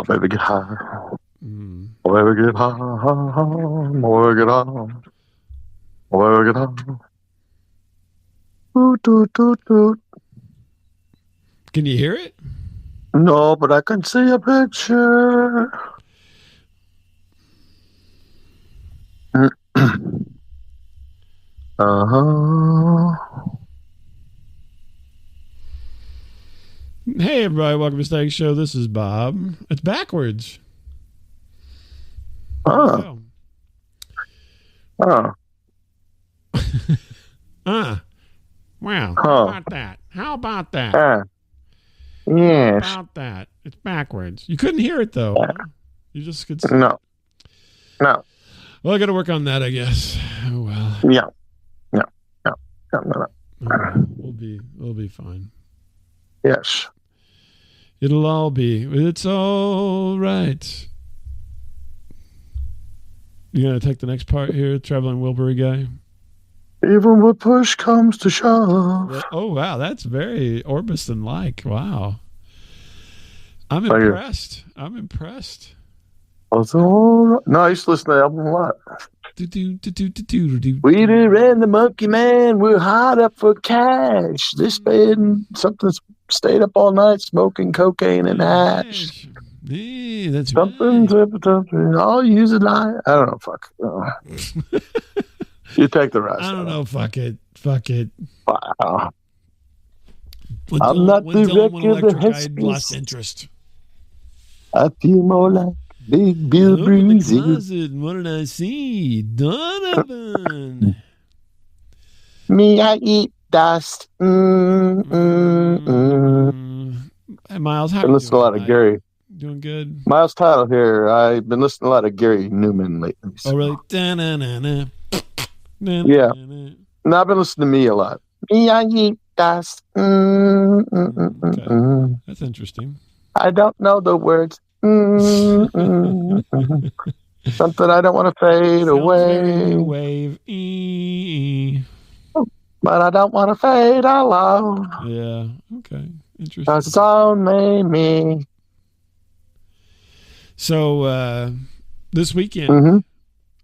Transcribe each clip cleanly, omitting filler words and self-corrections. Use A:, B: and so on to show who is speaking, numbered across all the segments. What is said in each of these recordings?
A: baby, get high.
B: Mm.
A: Oh, baby, get high. Oh, baby, get high. Oh, baby, get high. Toot, toot, toot, toot.
B: Can you hear it?
A: No, but I can see a picture.
B: Hey, everybody. Welcome to Steak Show. This is Bob. It's backwards.
A: Oh.
B: Wow. How about that? How about that?
A: Yes.
B: How about that? It's backwards. You couldn't hear it, though. Huh? You just could see
A: No. No.
B: Well, I got to work on that, I guess. Oh, well.
A: Yeah. No.
B: We'll be fine.
A: Yes.
B: It'll all be. It's all right. You gonna take the next part here, traveling Wilbury guy?
A: Even when push comes to shove.
B: Oh wow, that's very Orbiston-like. Wow, I'm impressed. I'm impressed.
A: It's all right. No, I used to listen to the album a lot. We did ran the Monkey Man. We're hot up for cash. This band, something stayed up all night smoking cocaine and hash.
B: Yeah, that's
A: something.
B: Right.
A: I'll use it. I don't know. Fuck. You take the rest.
B: I don't know. Fuck it.
A: Wow.
B: I'm not the wreck of the headspace. I lost interest.
A: I feel more like Big Bill Breezy.
B: What did I see? Donovan.
A: Me, I eat dust.
B: Hey, Miles, how are you
A: listening to a lot of Gary.
B: Doing good.
A: Miles Title here. I've been listening to a lot of Gary Newman lately.
B: So. Oh, really?
A: Yeah. No, I've been listening to me a lot. Me, I eat dust.
B: Okay. That's interesting.
A: I don't know the words. Something I don't want to fade away.
B: Wave.
A: But I don't want to fade out loud.
B: Yeah. Okay. Interesting.
A: That's its own made me.
B: So this weekend,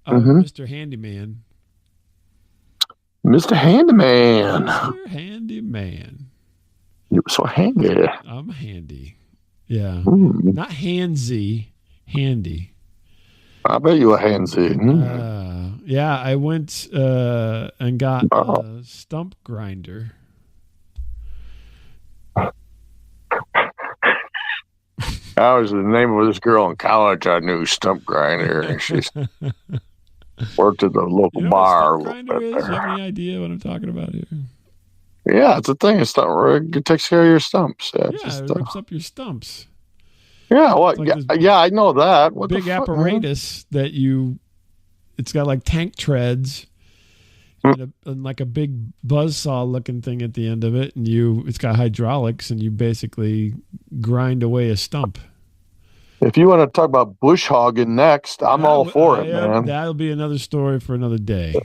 B: Mr. Handyman.
A: Mr. Handyman.
B: Mr. Handyman.
A: You were so handy.
B: I'm handy. Yeah.
A: Mm.
B: Not handsy, handy.
A: I bet you were handsy.
B: Yeah, I went and got a stump grinder.
A: That was the name of this girl in college I knew, Stump Grinder, and she's worked at the local bar.
B: What stump grinder is? You have any idea what I'm talking about here?
A: Yeah, it's a thing. It takes care of your stumps. Yeah,
B: it rips up your stumps.
A: Yeah, what? Like I know that. What
B: big apparatus that it's got like tank treads and like a big buzzsaw looking thing at the end of it, and it's got hydraulics, and you basically grind away a stump.
A: If you want to talk about bush hogging next, I'm all for it, man.
B: That'll be another story for another day.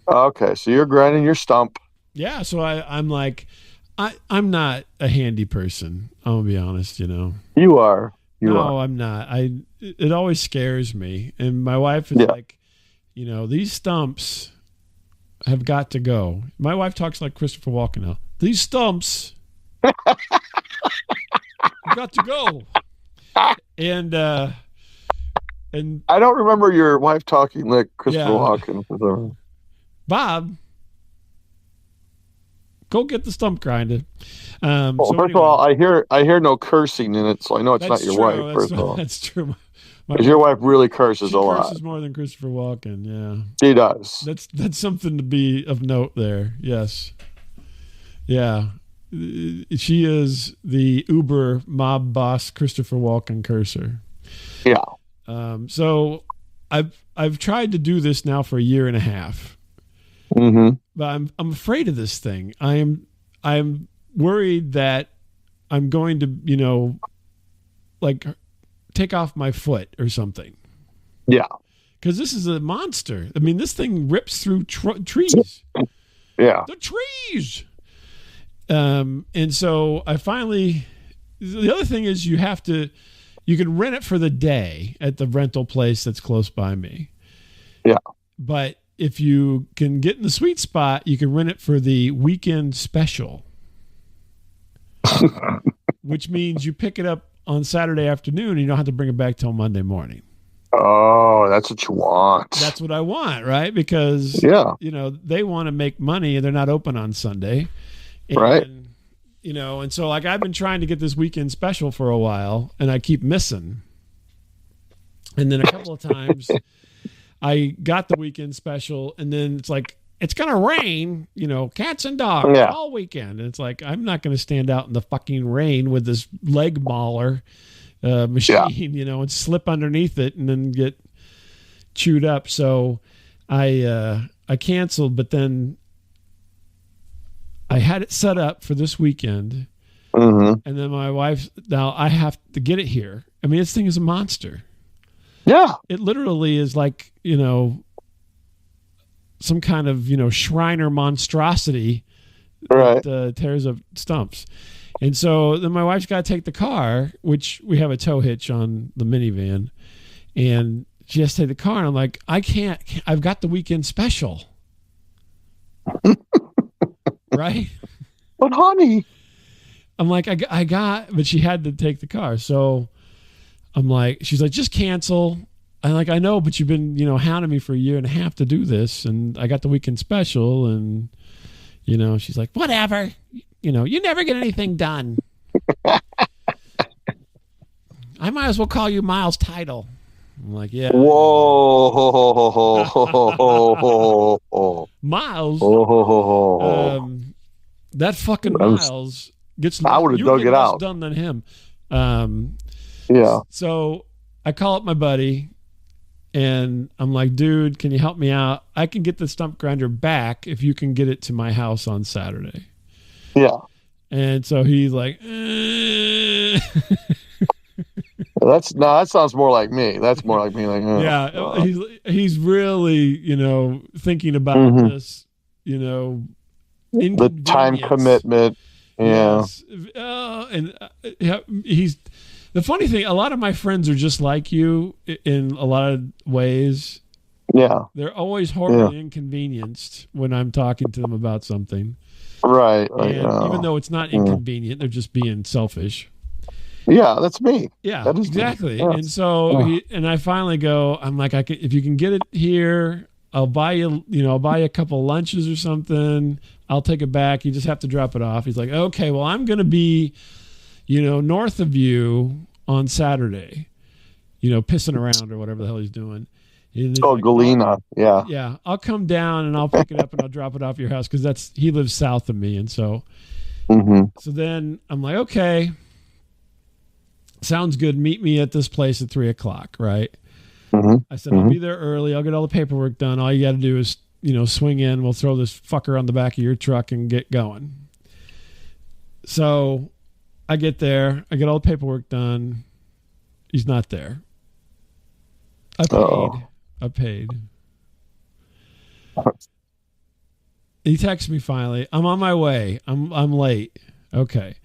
A: Okay, so you're grinding your stump.
B: Yeah, so I'm like, I'm not a handy person. I'm gonna be honest,
A: You are. You are.
B: I'm not. It always scares me, and my wife is like, these stumps have got to go. My wife talks like Christopher Walken now. These stumps have got to go. And I
A: don't remember your wife talking like Christopher Walken.
B: Bob, go get the stump grinded.
A: First of all, I hear no cursing in it, so I know it's not your wife. First of all,
B: that's true.
A: Because your wife really curses a lot.
B: She curses more than Christopher Walken. Yeah,
A: she does.
B: That's something to be of note there. Yes. Yeah. She is the Uber mob boss, Christopher Walken cursor.
A: Yeah.
B: So I've tried to do this now for a year and a half.
A: Mm-hmm.
B: But I'm afraid of this thing. I'm worried that I'm going to, like take off my foot or something.
A: Yeah.
B: Because this is a monster. I mean, this thing rips through trees.
A: Yeah.
B: The trees. And so I finally, the other thing is you have to you can rent it for the day at the rental place that's close by me.
A: Yeah.
B: But if you can get in the sweet spot, you can rent it for the weekend special, which means you pick it up on Saturday afternoon and you don't have to bring it back till Monday morning.
A: Oh, that's what you want.
B: That's what I want, right? Because, they want to make money and they're not open on Sunday. And,
A: right.
B: And so like I've been trying to get this weekend special for a while and I keep missing. And then a couple of times I got the weekend special and then it's like, it's going to rain, cats and dogs all weekend. And it's like, I'm not going to stand out in the fucking rain with this leg mauler machine, and slip underneath it and then get chewed up. So I canceled, but then I had it set up for this weekend. And then my wife, now I have to get it here. I mean, this thing is a monster.
A: Yeah.
B: It literally is like, some kind of, Shriner monstrosity that tears up stumps. And so then my wife's got to take the car, which we have a tow hitch on the minivan, and she has to take the car. And I'm like, I can't, I've got the weekend special. Right?
A: But honey.
B: I'm like, I got, but she had to take the car. So I'm like, she's like, just cancel. I'm like, I know, but you've been, hounding me for a year and a half to do this. And I got the weekend special. And, she's like, whatever. You never get anything done. I might as well call you Miles Title. I'm like, yeah.
A: Whoa.
B: Miles. That fucking Miles gets.
A: I would have dug it out.
B: Done than him.
A: Yeah.
B: So I call up my buddy, and I'm like, dude, can you help me out? I can get the stump grinder back if you can get it to my house on Saturday.
A: Yeah.
B: And so he's like,
A: that sounds more like me. That's more like me. Like,
B: he's really, thinking about this,
A: the time commitment. Yeah.
B: Yes. He's the funny thing. A lot of my friends are just like you in a lot of ways.
A: Yeah.
B: They're always horribly inconvenienced when I'm talking to them about something.
A: Right.
B: And even though it's not inconvenient, they're just being selfish.
A: Yeah, that's me.
B: Yeah,
A: that is
B: exactly. Yeah. And so I finally go, I'm like, if you can get it here, I'll buy you, I'll buy you a couple lunches or something. I'll take it back. You just have to drop it off. He's like, okay, well, I'm going to be, north of you on Saturday, pissing around or whatever the hell he's doing.
A: Galena. Yeah.
B: Yeah. I'll come down and I'll pick it up and I'll drop it off at your house. Cause he lives south of me. And so, so then I'm like, okay, sounds good. Meet me at this place at 3:00. Right. I said, I'll be there early. I'll get all the paperwork done. All you got to do is, swing in. We'll throw this fucker on the back of your truck and get going. So I get there. I get all the paperwork done. He's not there. I paid. He texts me finally. I'm on my way. I'm late. Okay.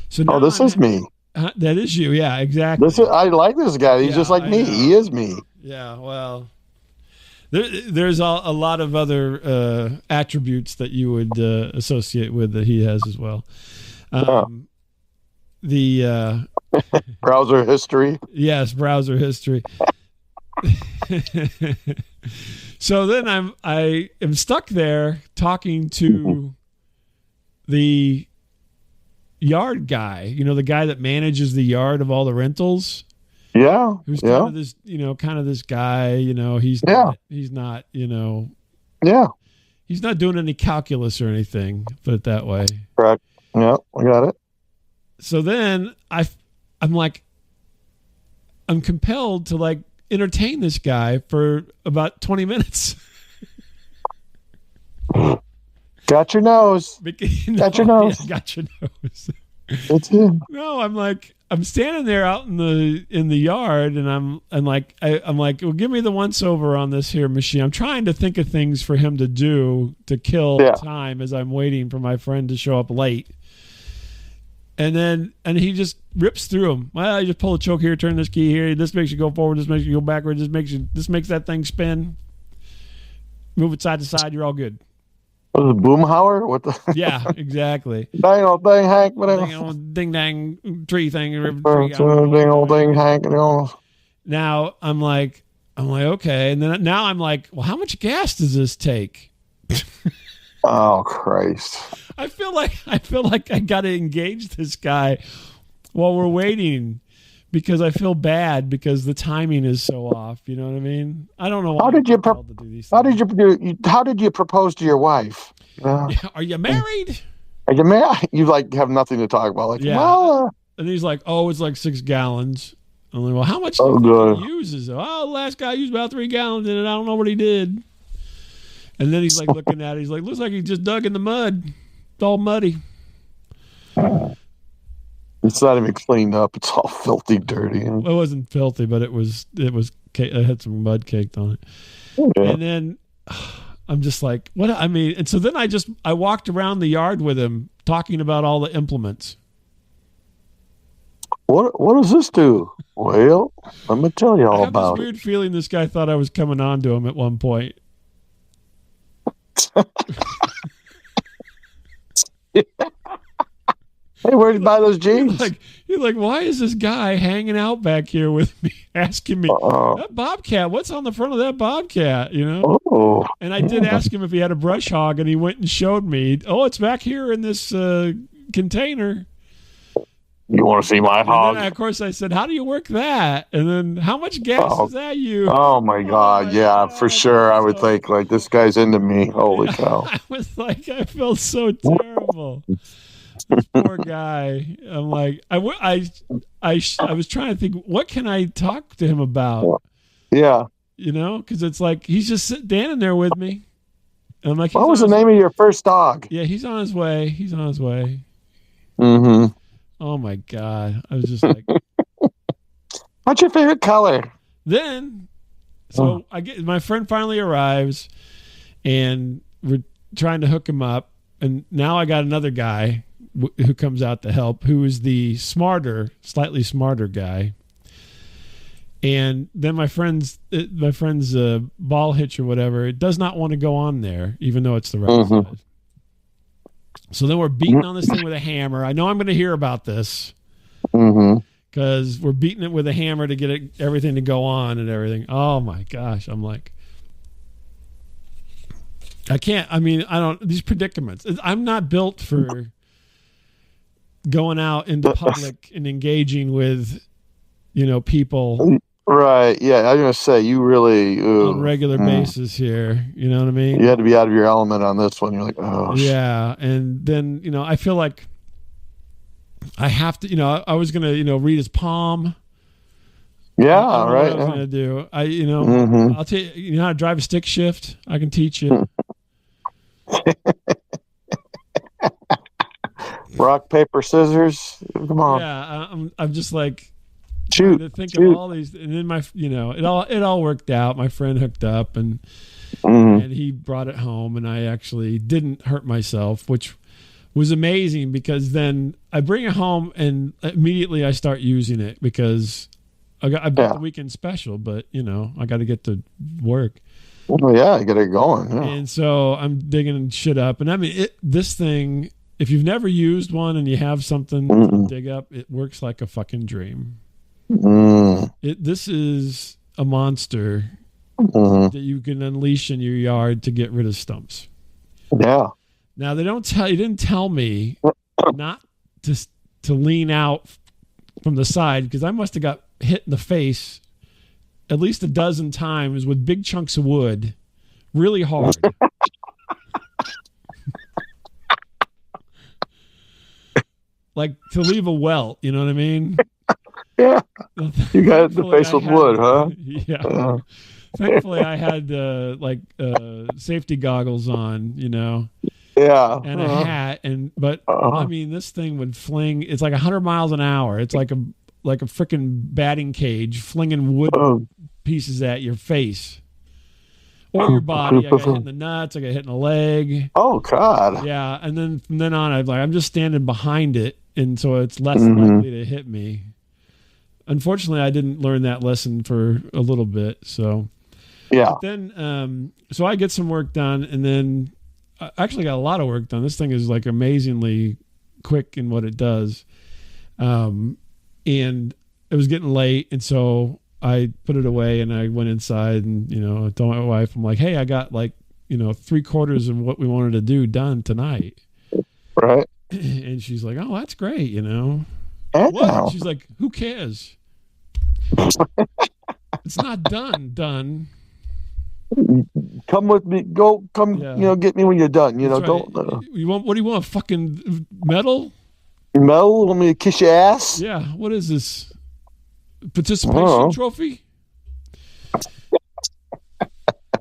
B: So now
A: this is me.
B: That is you. Yeah, exactly.
A: I like this guy. He's just like me. He is me.
B: Yeah. Well, there's a lot of other attributes that you would associate with that he has as well. The
A: browser history.
B: Yes, browser history. So then I am stuck there talking to the yard guy, the guy that manages the yard of all the rentals.
A: Yeah.
B: Who's kind of this, kind of this guy, he's not, he's not doing any calculus or anything, put it that way.
A: Correct. Yeah, I got it.
B: So then I'm like, I'm compelled to like entertain this guy for about 20 minutes.
A: Got your nose. Got your nose.
B: Yeah, got your nose.
A: That's him.
B: No, I'm standing there out in the yard, and I'm like, well, give me the once over on this here machine. I'm trying to think of things for him to do to kill time as I'm waiting for my friend to show up late. And he just rips through them. Well, you just pull a choke here, turn this key here. This makes you go forward. This makes you go backward. This makes that thing spin. Move it side to side. You're all good.
A: What is it, Boomhauer? What the?
B: Yeah, exactly.
A: Dang old thing, Hank. Whatever.
B: Ding dang tree thing.
A: Ding old thing, Hank.
B: Now I'm like, okay. And then now I'm like, well, how much gas does this take?
A: Oh, Christ.
B: I feel like I got to engage this guy while we're waiting because I feel bad because the timing is so off. You know what I mean? I don't know.
A: How did you propose to your wife?
B: Are you married?
A: Are you married? You have nothing to talk about. Well,
B: and he's like, oh, it's like 6 gallons. I'm like, well, how much do you think he uses? Oh, the last guy used about 3 gallons in it. I don't know what he did. And then he's like looking at it. He's like, looks like he just dug in the mud. It's all muddy.
A: It's not even cleaned up. It's all filthy, dirty.
B: Well, it wasn't filthy, but it had some mud caked on it. Yeah. And then I'm just like, what? I mean, and so then I walked around the yard with him talking about all the implements.
A: What does this do? Well, let me tell you all about it. I have
B: this weird feeling this guy thought I was coming on to him at one point.
A: Hey, where'd you buy those jeans?
B: You're like, why is this guy hanging out back here with me, asking me, that Bobcat, what's on the front of that Bobcat, you know?
A: Oh.
B: And I did ask him if he had a brush hog, and he went and showed me, it's back here in this container.
A: You want to see my hog?
B: And then, of course, I said, how do you work that? And then, how much gas does that use?
A: Oh, my God. Yeah, for sure. I would think, this guy's into me. Holy cow.
B: I was like, I felt so terrible. This poor guy. I'm like, I was trying to think, what can I talk to him about?
A: Yeah.
B: You know, because it's like, he's just standing there with me. And I'm like,
A: what was the name of your first dog?
B: Yeah, he's on his way.
A: Mm-hmm.
B: Oh, my God. I was just like.
A: What's your favorite color?
B: Then, so my friend finally arrives, and we're trying to hook him up. And now I got another guy who comes out to help, who is the slightly smarter guy. And then my friend's ball hitch or whatever, it does not want to go on there, even though it's the right size. So then we're beating on this thing with a hammer. I know I'm going to hear about this because we're beating it with a hammer to get everything to go on and everything. Oh my gosh. I'm like, I can't, these predicaments. I'm not built for going out into public and engaging with, people.
A: Right. Yeah. I was going to say, you really.
B: On a regular basis here. You know what I mean?
A: You had to be out of your element on this one. You're like, oh.
B: Yeah. And then, I feel like I have to, I was going to, read his palm.
A: Yeah.
B: Right.
A: What
B: I was going to do. I'll tell you, you know how to drive a stick shift? I can teach you.
A: Rock, paper, scissors. Come on.
B: Yeah. I'm just like,
A: shoot,
B: to think of all these, and then it all worked out. My friend hooked up, and he brought it home, and I actually didn't hurt myself, which was amazing because then I bring it home and immediately I start using it because I bought the weekend special, but I got to get to work.
A: Well, yeah, I got it going. Yeah.
B: And so I'm digging shit up, and this thing, if you've never used one and you have something to dig up, it works like a fucking dream. This is a monster that you can unleash in your yard to get rid of stumps.
A: Yeah.
B: Now you didn't tell me not to lean out from the side because I must have got hit in the face at least a dozen times with big chunks of wood, really hard. Like to leave a welt, you know what I mean?
A: Yeah. You got the face with wood, huh?
B: Yeah. Thankfully, I had safety goggles on,
A: Yeah.
B: and a hat, but this thing would fling. It's like 100 miles an hour. It's like a freaking batting cage, flinging wood pieces at your face or your body. I got hit in the nuts. I got hit in the leg.
A: Oh God.
B: Yeah, and then from then on, I'm just standing behind it. and so it's less likely to hit me. Unfortunately, I didn't learn that lesson for a little bit. So,
A: yeah.
B: But then, so I get some work done, and then I actually got a lot of work done. This thing is like amazingly quick in what it does. And it was getting late, and so I put it away, and I went inside, and I told my wife, I'm like, hey, I got like 3/4 of what we wanted to do done tonight.
A: Right.
B: And she's like, oh, that's great,
A: Oh.
B: What? She's like, who cares? It's not done.
A: Come with me. Come, get me when you're done.
B: That's right.
A: Don't.
B: You want? What do you want? Fucking metal?
A: Mel, want me to kiss your ass?
B: Yeah. What is this? Participation trophy?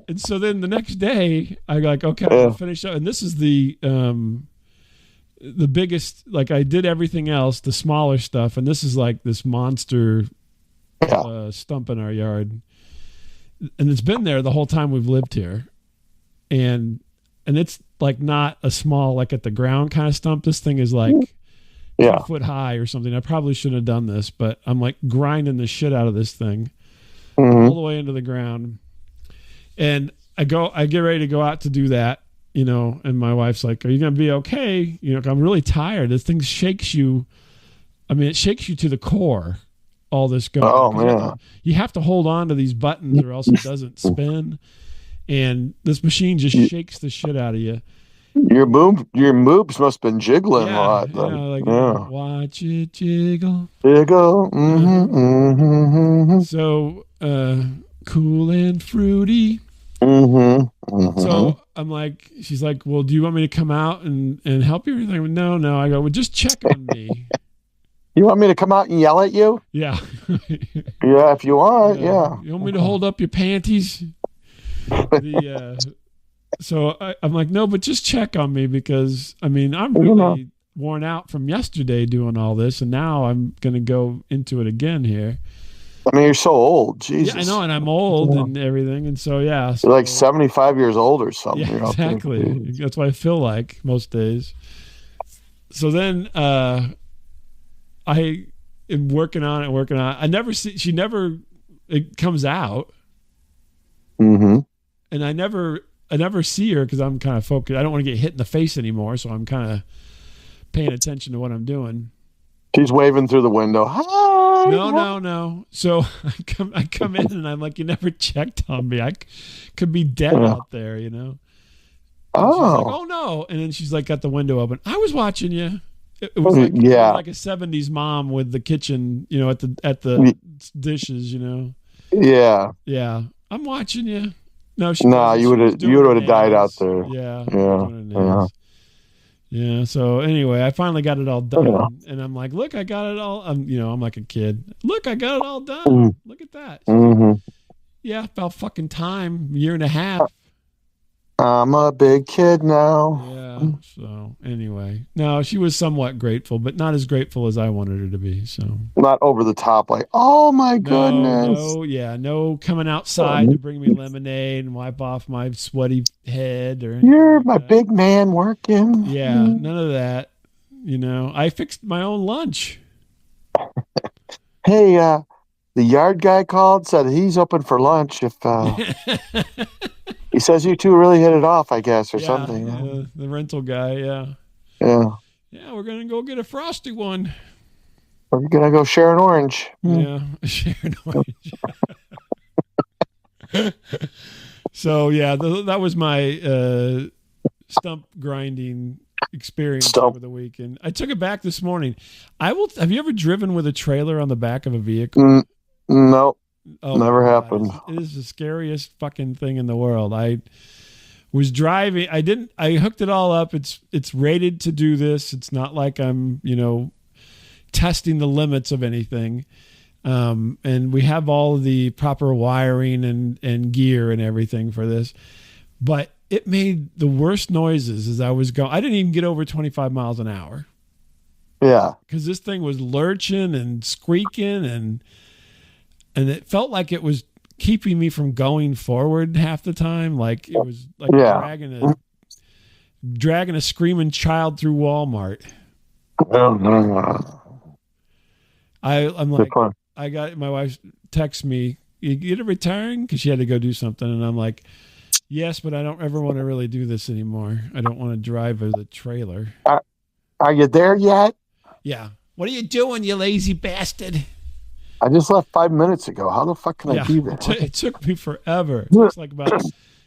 B: And so then the next day, I like, okay, I'm gonna finish up, and this is the biggest. Like I did everything else, the smaller stuff, and this is like this monster stump in our yard, and it's been there the whole time we've lived here, and it's like not a small, like at the ground kind of stump. This thing is like 2 foot high or something. I probably shouldn't have done this, but I'm like grinding the shit out of this thing all the way into the ground. And I get ready to go out to do that, and my wife's like, are you going to be okay? I'm really tired. This thing shakes you. I mean, it shakes you to the core, all this going.
A: Oh, man.
B: You have to hold on to these buttons or else it doesn't spin. And this machine just shakes the shit out of you.
A: Your moves must have been jiggling a lot.
B: Watch it jiggle.
A: Jiggle.
B: So, cool and fruity. So I'm like, she's like, well, do you want me to come out and help you or anything? No. I go, well, just check on me.
A: You want me to come out and yell at you?
B: Yeah.
A: Yeah, if you want, yeah.
B: You want me to hold up your panties? So I'm like, no, but just check on me because, I mean, I'm really worn out from yesterday doing all this, and now I'm going to go into it again here.
A: I mean, you're so old. Jesus.
B: Yeah, I know, and I'm old and everything, and so, yeah.
A: You're like 75 years old or something.
B: Yeah, exactly. That's what I feel like most days. So then I am working on it. I never see, it comes out. And I never see her because I'm kind of focused. I don't want to get hit in the face anymore, so I'm kind of paying attention to what I'm doing.
A: She's waving through the window. Hi.
B: No. So I come in and I'm like, you never checked on me. I could be dead out there, And she's like, oh no. And then she's like, got the window open. I was watching you. It was like, like a 70s mom with the kitchen, at the dishes,
A: Yeah.
B: Yeah. I'm watching you. No,
A: you would have died out there.
B: Yeah. Yeah. So anyway, I finally got it all done, and I'm like, look, I got it all. I'm like a kid. Look, I got it all done. Look at that. Yeah, about fucking time. 1.5 years.
A: I'm a big kid now.
B: Yeah. So anyway, no, she was somewhat grateful, but not as grateful as I wanted her to be. So
A: not over the top, like, oh my goodness.
B: No coming outside to bring me lemonade and wipe off my sweaty head or.
A: You're my big man working.
B: Yeah, none of that. I fixed my own lunch.
A: Hey, the yard guy called, said he's open for lunch if. He says you two really hit it off, I guess, or something.
B: The rental guy, yeah.
A: Yeah.
B: Yeah, we're going to go get a frosty one.
A: We're going to go share an orange.
B: Yeah, share an orange. So, yeah, that was my stump grinding experience over the weekend. I took it back this morning. Have you ever driven with a trailer on the back of a vehicle?
A: No. Oh, never happened.
B: It is the scariest fucking thing in the world. I was driving. I hooked it all up. It's rated to do this. It's not like I'm, testing the limits of anything. And we have all the proper wiring and gear and everything for this. But it made the worst noises as I was going. I didn't even get over 25 miles an hour.
A: Yeah.
B: Because this thing was lurching and squeaking and it felt like it was keeping me from going forward half the time. Like it was like dragging a screaming child through Walmart. I'm like, I got my wife texts me, you get it retiring? Because she had to go do something. And I'm like, yes, but I don't ever want to really do this anymore. I don't want to drive the trailer.
A: Are you there yet?
B: Yeah. What are you doing, you lazy bastard?
A: I just left 5 minutes ago. How the fuck can I be there?
B: It took me forever. It takes like about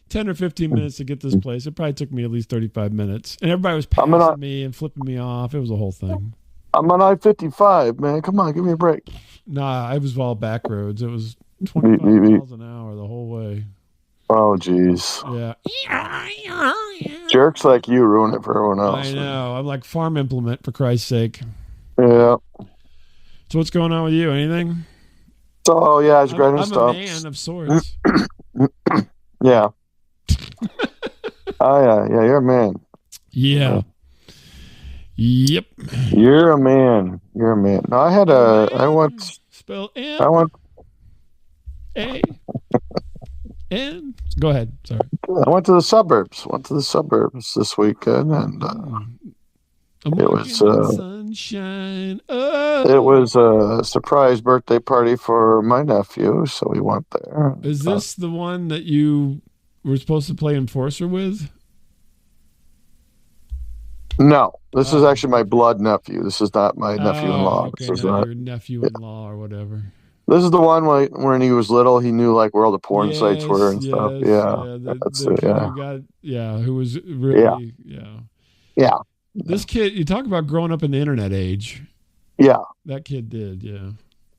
B: 10 or 15 minutes to get this place. It probably took me at least 35 minutes. And everybody was passing me and flipping me off. It was a whole thing.
A: I'm on I-55, man. Come on, give me a break.
B: Nah, I was all back roads. It was 25 miles an hour the whole way.
A: Oh, jeez.
B: Yeah.
A: Jerks like you ruin it for everyone else.
B: I know. I'm like farm implement, for Christ's sake.
A: Yeah.
B: So what's going on with you? Anything?
A: So, yeah, I was grinding
B: stumps. I'm a man of sorts.
A: Yeah. Oh, yeah. Yeah, you're a man.
B: Yeah. Yep.
A: You're a man. You're a man. No, I went.
B: Spell M.
A: I went.
B: A. N. Go ahead. Sorry.
A: I went to the suburbs. This weekend, and it was
B: sunshine.
A: It was a surprise birthday party for my nephew, so we went there.
B: Is this the one that you were supposed to play Enforcer with?
A: No, this is actually my blood nephew. This is not my nephew-in-law.
B: Okay, this is not your nephew-in-law or whatever.
A: This is the one when he was little. He knew like where all the porn sites were and stuff. Yeah,
B: that's it. Who was really
A: yeah.
B: This kid, you talk about growing up in the internet age.
A: Yeah,
B: that kid did. Yeah,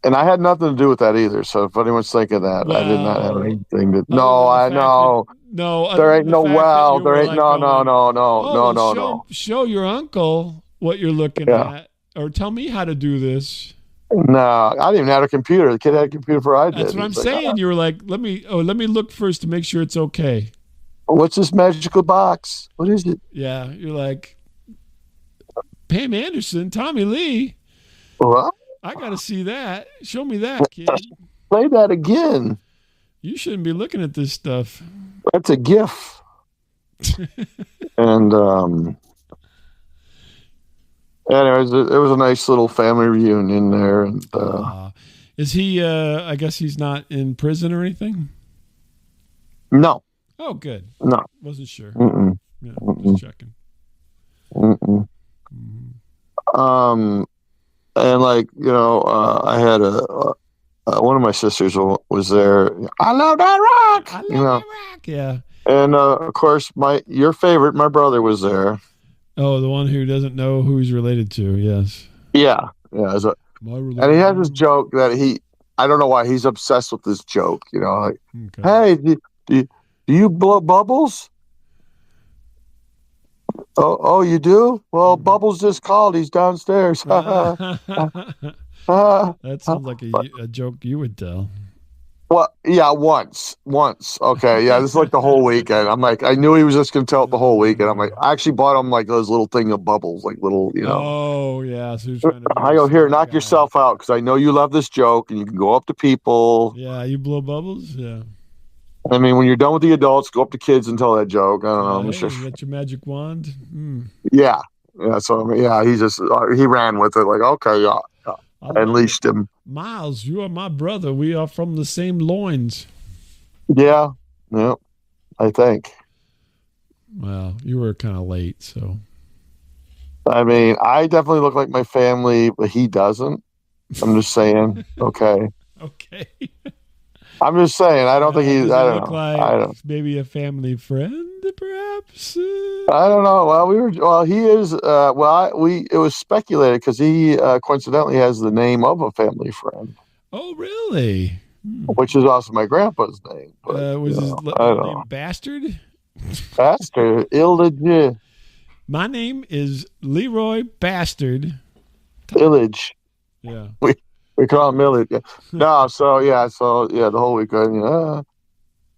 A: and I had nothing to do with that either. So if anyone's thinking that, I did not have anything to. No, I know.
B: No,
A: there ain't no well. There ain't no.
B: Show your uncle what you're looking at, or tell me how to do this.
A: No, I didn't even have a computer. The kid had a computer before I did.
B: That's what I'm saying. You were like, let me look first to make sure it's okay.
A: What's this magical box? What is it?
B: Yeah, you're like, Pam Anderson, Tommy Lee.
A: What?
B: I got to see that. Show me that, kid.
A: Play that again.
B: You shouldn't be looking at this stuff.
A: That's a GIF. And anyways, it was a nice little family reunion there. And
B: is he? I guess he's not in prison or anything.
A: No.
B: Oh, good.
A: No,
B: wasn't sure. Yeah,
A: just
B: checking.
A: And like I had one of my sisters was there. I love that rock.
B: That rock. Yeah.
A: And of course, your favorite, my brother, was there.
B: Oh, the one who doesn't know who he's related to. Yes.
A: Yeah. And he has this joke that I don't know why he's obsessed with this joke. Like, hey, do you blow bubbles? Oh, you do? Well, Bubbles just called. He's downstairs.
B: That sounds like a joke you would tell.
A: Well, yeah, once. Okay, yeah, this is like the whole weekend. I'm like, I knew he was just going to tell it the whole weekend. I'm like, I actually bought him like those little thing of bubbles, like little,
B: Oh, yeah. So you're trying to
A: I go, here, knock yourself out, because I know you love this joke, and you can go up to people.
B: Yeah, you blow bubbles? Yeah.
A: I mean, when you're done with the adults, go up to kids and tell that joke. I don't know.
B: You got your magic wand?
A: Yeah. So, he ran with it. Like, okay, yeah. I unleashed him.
B: Miles, you are my brother. We are from the same loins.
A: Yeah. I think.
B: Well, you were kind of late, so.
A: I mean, I definitely look like my family, but he doesn't. I'm just saying. Okay.
B: Okay.
A: I'm just saying. I don't think he's. I don't know.
B: Like
A: I don't.
B: Maybe a family friend, perhaps.
A: I don't know. Well, he is. It was speculated because he coincidentally has the name of a family friend.
B: Oh, really?
A: Which is also my grandpa's name. But,
B: was his name Bastard?
A: Bastard, illegit.
B: My name is Leroy Bastard.
A: Illage.
B: Yeah.
A: We call him Millage. Yeah. No, the whole weekend,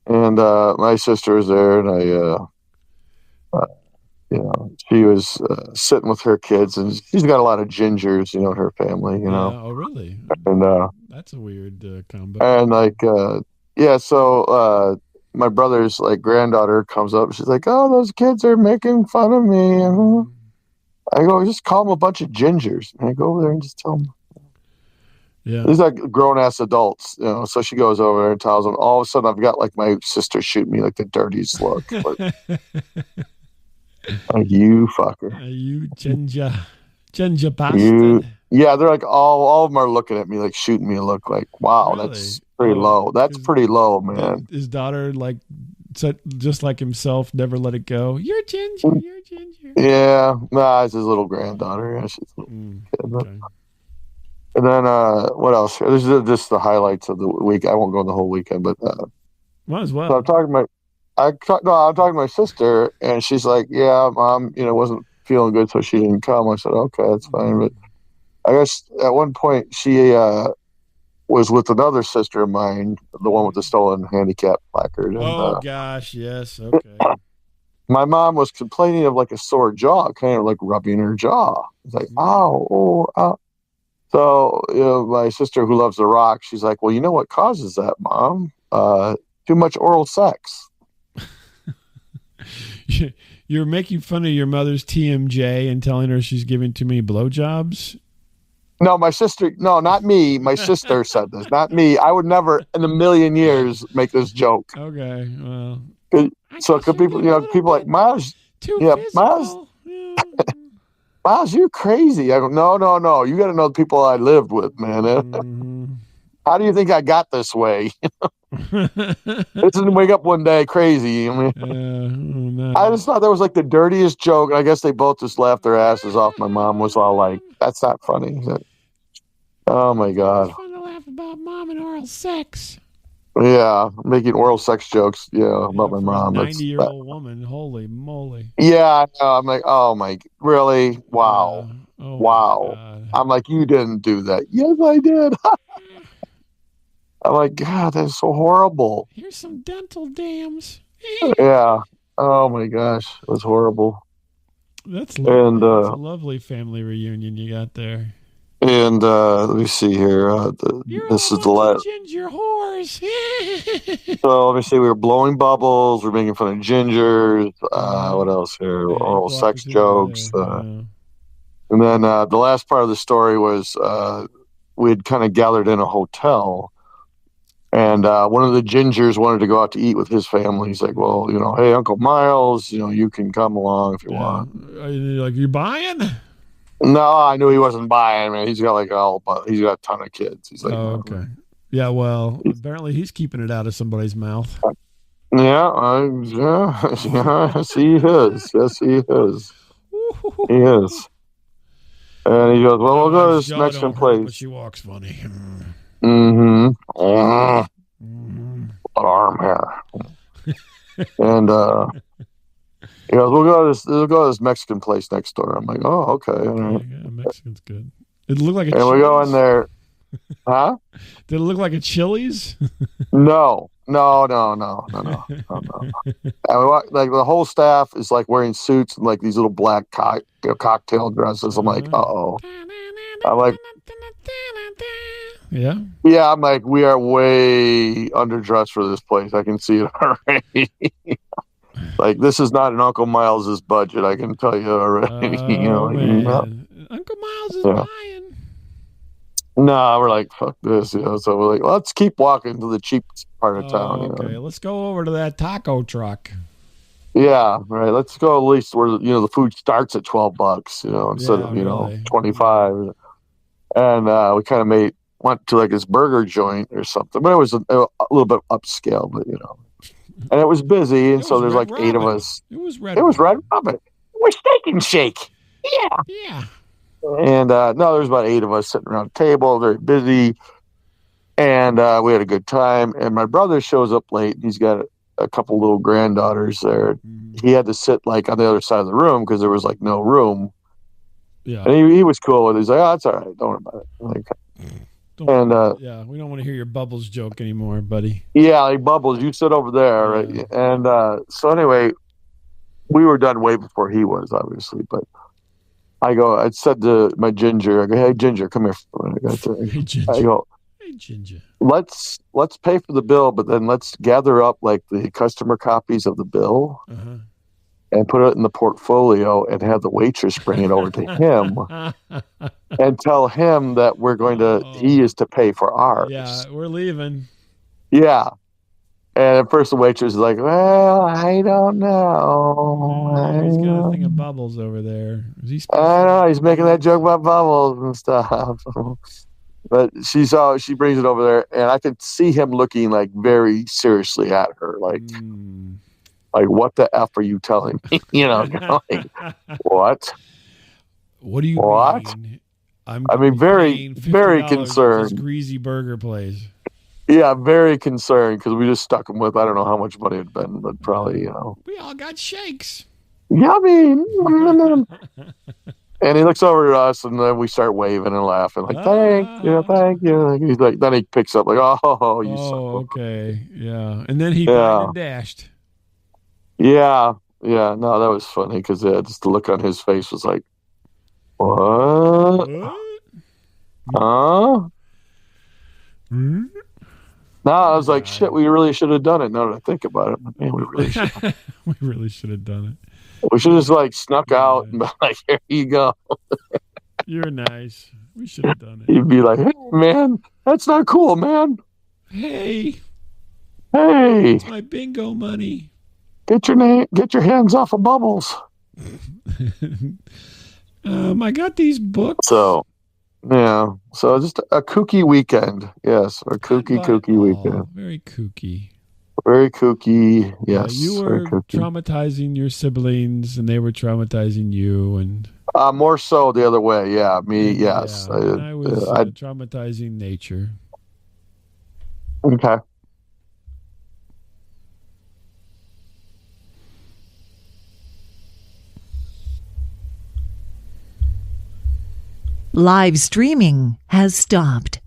A: and my sister was there, and she was sitting with her kids, and she's got a lot of gingers, in her family,
B: Oh, really?
A: And
B: that's a weird combo.
A: And so my brother's like granddaughter comes up, she's like, "Oh, those kids are making fun of me," I go, just call them a bunch of gingers. And I go over there and just tell them.
B: Yeah.
A: These are grown-ass adults, you know. So she goes over there and tells them. All of a sudden, I've got like my sister shoot me like the dirtiest look. Like you fucker.
B: You ginger bastard.
A: Yeah, they're like all of them are looking at me like shooting me a look like, wow,
B: Really?
A: that's pretty low. That's pretty low, man.
B: His daughter, like, just like himself, never let it go. You're ginger. You're ginger.
A: Yeah, nah, it's his little granddaughter. Yeah, she's a little kid.
B: Okay.
A: And then what else? This is just the highlights of the week. I won't go the whole weekend, but
B: might as well.
A: So I'm talking to my sister, and she's like, "Yeah, Mom, wasn't feeling good, so she didn't come." I said, "Okay, that's fine." But I guess at one point she was with another sister of mine, the one with the stolen handicap placard. And,
B: gosh, yes, okay.
A: My mom was complaining of like a sore jaw, kind of like rubbing her jaw. It's like, ow. So, my sister who loves to rock, she's like, well, you know what causes that, Mom? Too much oral sex.
B: You're making fun of your mother's TMJ and telling her she's giving too many blowjobs?
A: No, my sister, no, not me. My sister said this, not me. I would never in a million years make this joke.
B: Okay, well.
A: So could people, people like, Miles, Miles, you're crazy. I go, no. You got to know the people I lived with, man. Mm-hmm. How do you think I got this way? This didn't wake up one day crazy. I mean,
B: no.
A: I just thought that was like the dirtiest joke. I guess they both just laughed their asses off. My mom was all like, that's not funny. Oh, my God.
B: It's fun to laugh about mom and oral sex.
A: Yeah, making oral sex jokes. Yeah, about my mom.
B: 90-year-old woman. Holy moly.
A: Yeah, I'm like, oh my, really? Wow, wow. I'm like, you didn't do that. Yes, I did. I'm like, God, that's so horrible.
B: Here's some dental dams.
A: Yeah. Oh my gosh, it was horrible.
B: That's lovely. And that's a lovely family reunion you got there.
A: And let me see here. This is the last.
B: Ginger whores.
A: So let me see. We were blowing bubbles. We're making fun of gingers. What else here? Oral sex jokes. And then the last part of the story was we had kind of gathered in a hotel, and one of the gingers wanted to go out to eat with his family. He's like, "Well, hey, Uncle Miles, you can come along if you want."
B: Like, you buying?
A: No, I knew he wasn't buying. Man, he's got he's got a ton of kids. He's like,
B: okay. Yeah, well, apparently he's keeping it out of somebody's mouth.
A: Yeah, yes, he is. Yes, he is. He is. And he goes, well, we'll go to this Mexican place.
B: But she walks funny.
A: Arm hair. And he goes, we'll go to this Mexican place next door. I'm like, oh, okay.
B: Yeah, Mexican's good. It looked like a
A: Chili's. And we go in there. Huh?
B: Did it look like a Chili's?
A: No. And we walk, like the whole staff is like wearing suits and like these little black cocktail dresses. I'm like, uh-oh. I'm like,
B: yeah.
A: I'm like, we are way underdressed for this place. I can see it already. Like, this is not an Uncle Miles's budget, I can tell you already.
B: Uncle Miles is buying.
A: No, we're like, fuck this. So we're like, let's keep walking to the cheapest part of town.
B: Okay, let's go over to that taco truck.
A: Yeah, right. Let's go at least where the food starts at $12, instead of 25. And we kind of went to like this burger joint or something, but it was a little bit upscale, but and it was busy, and so there's like 8 of us.
B: It was Red
A: Robin. We're Steak and Shake. Yeah. And there's about 8 of us sitting around a table, very busy, and we had a good time. And my brother shows up late, and he's got a couple little granddaughters there. Mm-hmm. He had to sit like on the other side of the room because there was like no room. Yeah, and he was cool with it. He's like, "Oh, it's all right. Don't worry about it." Like,
B: we don't want to hear your Bubbles joke anymore, buddy.
A: Yeah, like Bubbles, you sit over there, right? And so anyway, we were done way before he was, obviously. But I said to my Ginger, I go, "Hey, Ginger, come here."
B: Hey, Ginger.
A: I go,
B: "Hey, Ginger.
A: Let's pay for the bill, but then let's gather up like the customer copies of the bill, and put it in the portfolio and have the waitress bring it over to him and tell him that he is to pay for ours.
B: Yeah, we're leaving.
A: Yeah. And at first the waitress is like, well, I don't know.
B: He's got a thing of bubbles over there.
A: I know, he's making that joke about bubbles and stuff. But she brings it over there, and I could see him looking like very seriously at her, like what the F are you telling me? Like, what?
B: What do you mean?
A: Very concerned.
B: This greasy burger place.
A: Yeah, very concerned because we just stuck him with, I don't know how much money it'd been, but probably,
B: We all got shakes.
A: Yummy. And he looks over at us, and then we start waving and laughing, like, thank you. He's like, then he picks up, like, oh, you son of a...
B: okay. Yeah. And then he died and dashed.
A: Yeah. Yeah. No, that was funny because just the look on his face was like, what? Huh? No, I was like, shit, we really should have done it. Now that I think about it, man, we really should have.
B: We really should have done it.
A: We should have just like snuck out and be like, here you go.
B: You're nice. We should have done it.
A: You'd be like, hey, man, that's not cool, man.
B: Hey.
A: It's
B: my bingo money.
A: Get your hands off of bubbles.
B: I got these books.
A: So, yeah. So just a kooky weekend. Yes, a kooky weekend.
B: Very kooky.
A: Very kooky. Yes.
B: You were traumatizing your siblings, and they were traumatizing you, and
A: more so the other way. Yeah, me. Yes.
B: Yeah, I was traumatizing nature.
A: Okay.
C: Live streaming has stopped.